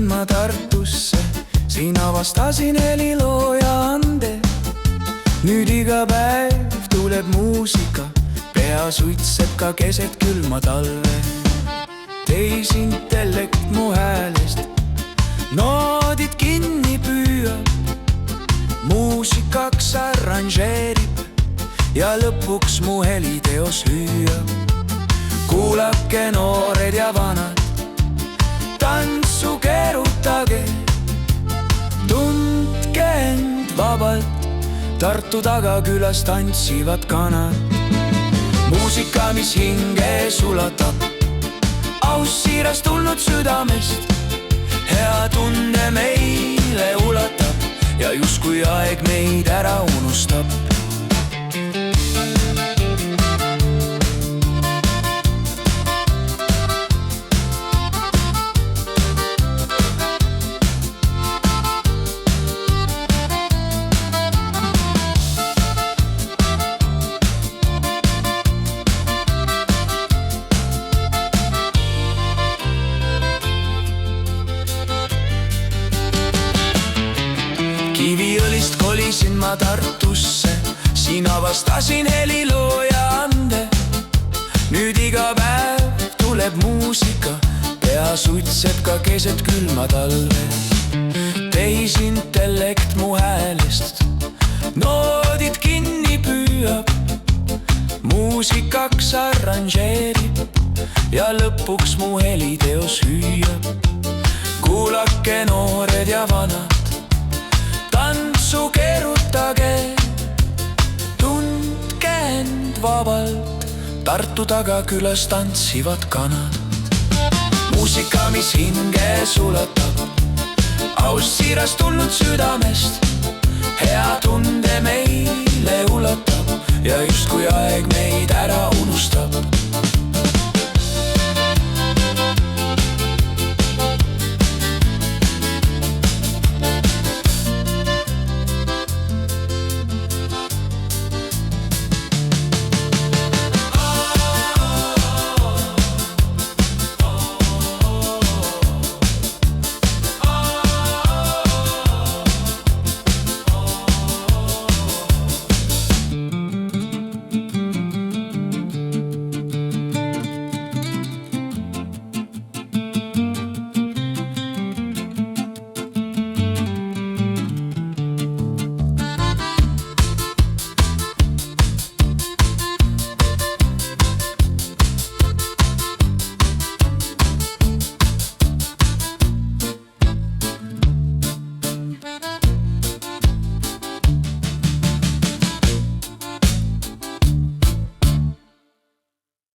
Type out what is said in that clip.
ma Tartusse, siin avastasin helilooja ande. Nüüd iga päev tuleb muusika, pea suitseb ka keset külma talve. Tehisintellekt mu häälest noodid kinni püüab, muusikaks arranžeerib ja lõpuks mu heliteos hüüab. Kuulake noored ja vanad, tantsu keerutage, tundke end vabalt, Tartu tagakülas tantsivad kanad. Muusika, mis hinge sulatab, aus siiras tulnud südamest, hea tunde meile ulatab ja justkui aeg meid ära unustab. Kiviõlist kolisin ma Tartusse, siin avastasin helilooja ande. Nüüd iga päev tuleb muusika, pea suitseb ka keset külma talve. Tehisintellekt mu häälest noodid kinni püüab, muusikaks arranžeerib ja lõpuks mu heliteos hüüab. Kuulake noored ja vanad, tantsu keerutage, tundke end vabalt, Tartu tagakülas tantsivad kanad. Muusika, mis hinge sulatab, aus siiras tulnud südamest, hea tunde meile ulatab ja justkui aeg meid ära unustab.